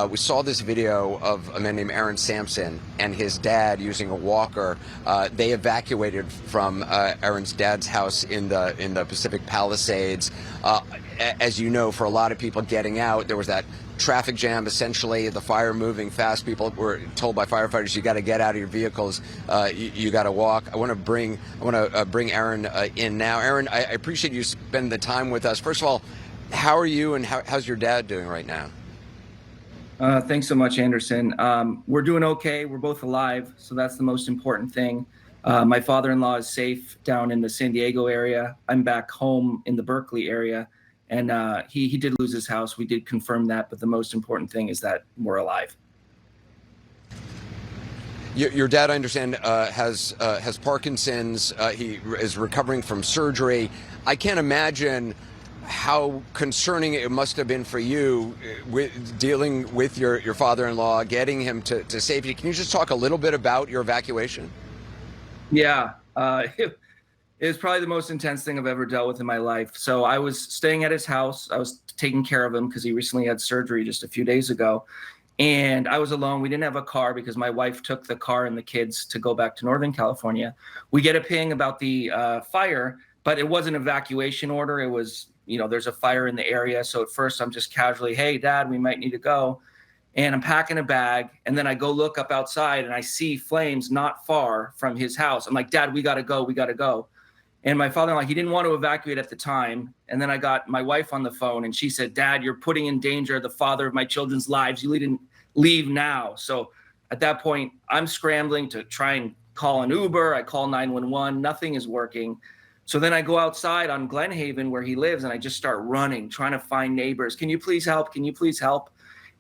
We saw this video of a man named Aaron Sampson and his dad using a walker. They evacuated from Aaron's dad's house in the Pacific Palisades. As you know, for a lot of people getting out, there was that traffic jam, essentially, the fire moving fast. People were told by firefighters, you got to get out of your vehicles, you got to walk. I want to bring Aaron in now. Aaron, I appreciate you spending the time with us. First of all, how are you, and how's your dad doing right now? Thanks so much, Anderson. We're doing okay. We're both alive, so that's the most important thing. My father-in-law is safe down in the San Diego area. I'm back home in the Berkeley area. And he did lose his house. We did confirm that, but the most important thing is that we're alive. Your dad, I understand, has Parkinson's. He is recovering from surgery. I can't imagine how concerning it must have been for you with dealing with your father-in-law, getting him to safety. Can you just talk a little bit about your evacuation? Yeah. It was probably the most intense thing I've ever dealt with in my life. So I was staying at his house. I was taking care of him because he recently had surgery just a few days ago. And I was alone. We didn't have a car because my wife took the car and the kids to go back to Northern California. We get a ping about the fire, but it wasn't an evacuation order. It was, there's a fire in the area. So at first I'm just casually, hey, Dad, we might need to go. And I'm packing a bag. And then I go look up outside and I see flames not far from his house. I'm like, Dad, we got to go. We got to go. And my father-in-law, he didn't want to evacuate at the time. And then I got my wife on the phone and she said, Dad, you're putting in danger the father of my children's lives. You didn't leave now. So at that point, I'm scrambling to try and call an Uber. I call 911. Nothing is working. So then I go outside on Glenhaven where he lives and I just start running, trying to find neighbors. Can you please help? Can you please help?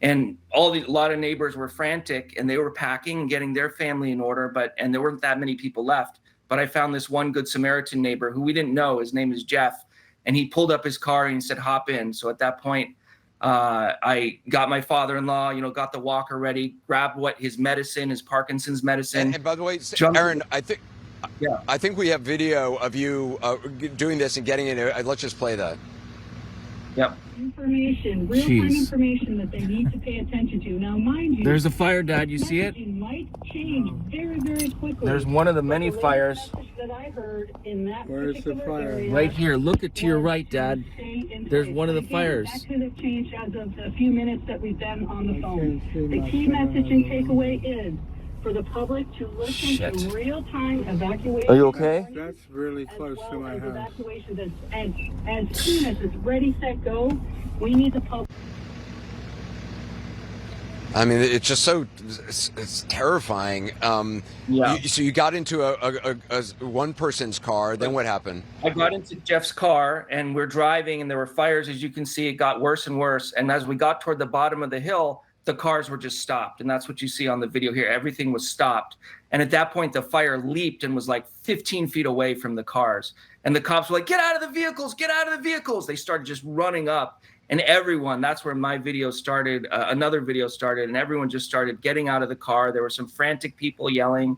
And a lot of neighbors were frantic and they were packing and getting their family in order, and there weren't that many people left. But I found this one Good Samaritan neighbor who we didn't know. His name is Jeff. And he pulled up his car and he said, hop in. So at that point, I got my father-in-law, got the walker ready, grabbed his medicine, his Parkinson's medicine. And by the way, Aaron, I think we have video of you doing this and getting in there. Let's just play that. Yep. Information, real-time information that they need to pay attention to. Now, mind you, there's a fire, Dad. You see it? Might change very, very quickly. There's one of the many fires. That I heard in that Where's the fire? area, right here. Look to your right, Dad. There's one of the fires. That could have changed as of a few minutes that we've been on the phone. The key message and takeaway is for the public to listen to real-time evacuation. Are you okay? That's really close to my house. Evacuation as soon as it's ready, set, go. We need the public. I mean, it's just it's terrifying. Yeah. So you got into a one person's car. Then what happened? I got into Jeff's car and we're driving and there were fires. As you can see, it got worse and worse. And as we got toward the bottom of the hill, the cars were just stopped. And that's what you see on the video here. Everything was stopped. And at that point, the fire leaped and was like 15 feet away from the cars. And the cops were like, get out of the vehicles, get out of the vehicles. They started just running up. And everyone, that's where my video started, another video started, and everyone just started getting out of the car. There were some frantic people yelling.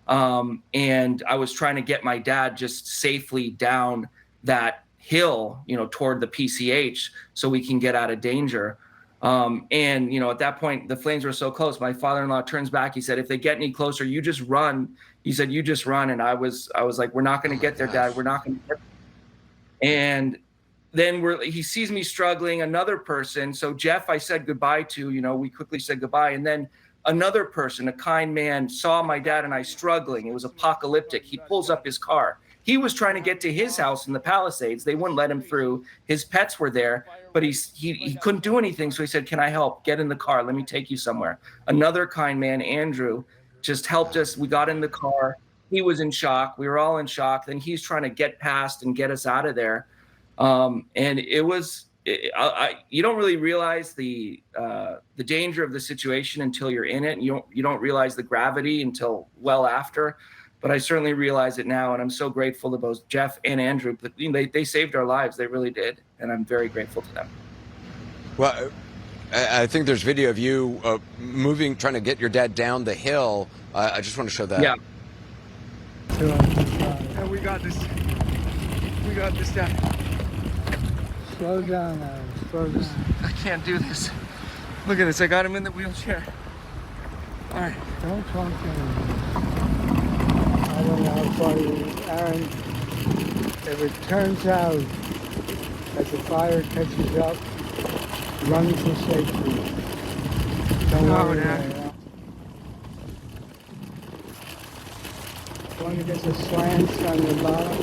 And I was trying to get my dad just safely down that hill, toward the PCH so we can get out of danger. And at that point, the flames were so close. My father-in-law turns back. He said, if they get any closer, you just run. He said, you just run. And I was like, we're not going to get there, Dad. We're not going to get there. And then he sees me struggling, another person. So Jeff, I said goodbye to, we quickly said goodbye. And then another person, a kind man, saw my dad and I struggling. It was apocalyptic. He pulls up his car. He was trying to get to his house in the Palisades. They wouldn't let him through. His pets were there, but he couldn't do anything. So he said, can I help? Get in the car. Let me take you somewhere. Another kind man, Andrew, just helped us. We got in the car. He was in shock. We were all in shock. Then he's trying to get past and get us out of there. And it was, you don't really realize the danger of the situation until you're in it. And you don't realize the gravity until well after. But I certainly realize it now, and I'm so grateful to both Jeff and Andrew. They saved our lives. They really did, and I'm very grateful to them. Well, I think there's video of you trying to get your dad down the hill. I just want to show that. Yeah. And we got this. We got this down. Slow down now. Slow down. I can't do this. Look at this. I got him in the wheelchair. All right. Don't talk to him. I don't know how far you is. Aaron, if it turns out that the fire catches up, run for safety. Don't worry about it. Want to get the slants on the bottom?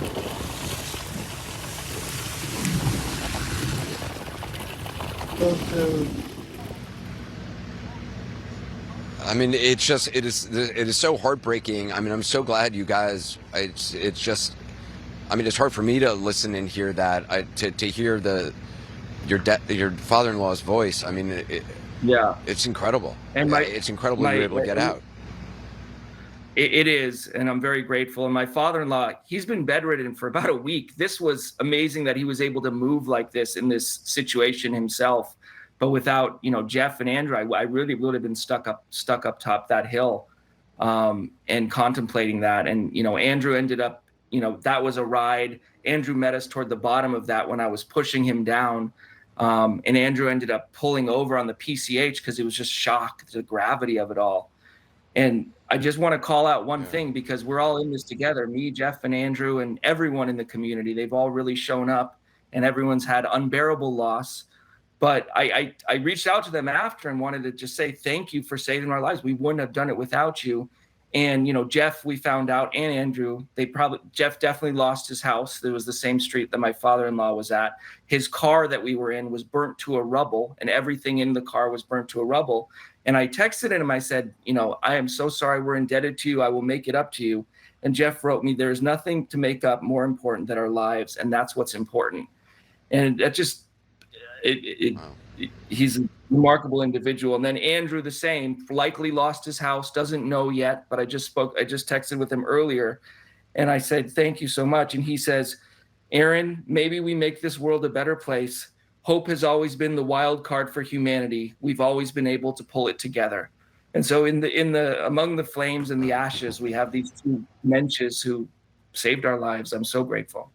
Go to I mean, it is so heartbreaking. I mean, I'm so glad you guys. It's just. I mean, it's hard for me to listen and hear that. To hear your father-in-law's voice. I mean, Yeah. it's incredible. And it's incredible you were able to get out. It is, and I'm very grateful. And my father-in-law, he's been bedridden for about a week. This was amazing that he was able to move like this in this situation himself. But without, Jeff and Andrew, I really would have been stuck up top that hill, and contemplating that. And, Andrew ended up, that was a ride. Andrew met us toward the bottom of that when I was pushing him down. And Andrew ended up pulling over on the PCH because he was just shocked at the gravity of it all. And I just want to call out one thing, because we're all in this together, me, Jeff, and Andrew, and everyone in the community. They've all really shown up, and everyone's had unbearable loss. But I reached out to them after and wanted to just say thank you for saving our lives. We wouldn't have done it without you. And, Jeff, we found out, and Andrew, Jeff definitely lost his house. It was the same street that my father-in-law was at. His car that we were in was burnt to a rubble, and everything in the car was burnt to a rubble. And I texted him, I said, I am so sorry, we're indebted to you. I will make it up to you. And Jeff wrote me, there's nothing to make up more important than our lives. And that's what's important. And that just, he's a remarkable individual. And then Andrew, the same, likely lost his house, doesn't know yet, but I just texted with him earlier, and I said, thank you so much. And he says, Aaron, maybe we make this world a better place. Hope has always been the wild card for humanity. We've always been able to pull it together. And so among the flames and the ashes, we have these two mensches who saved our lives. I'm so grateful.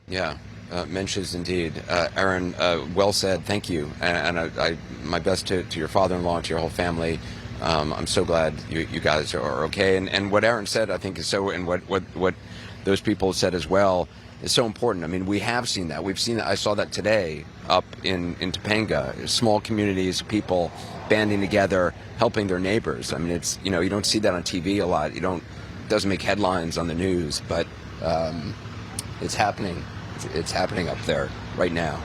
Yeah. Mensches indeed. Aaron, well said. Thank you. And I my best to your father-in-law and to your whole family. I'm so glad you guys are okay. And what Aaron said, I think, is so, and what those people said as well, is so important. I mean, we have seen that. We've seen that. I saw that today up in Topanga. Small communities, people banding together, helping their neighbors. I mean, it's, you don't see that on TV a lot. It doesn't make headlines on the news, but it's happening. It's happening up there right now.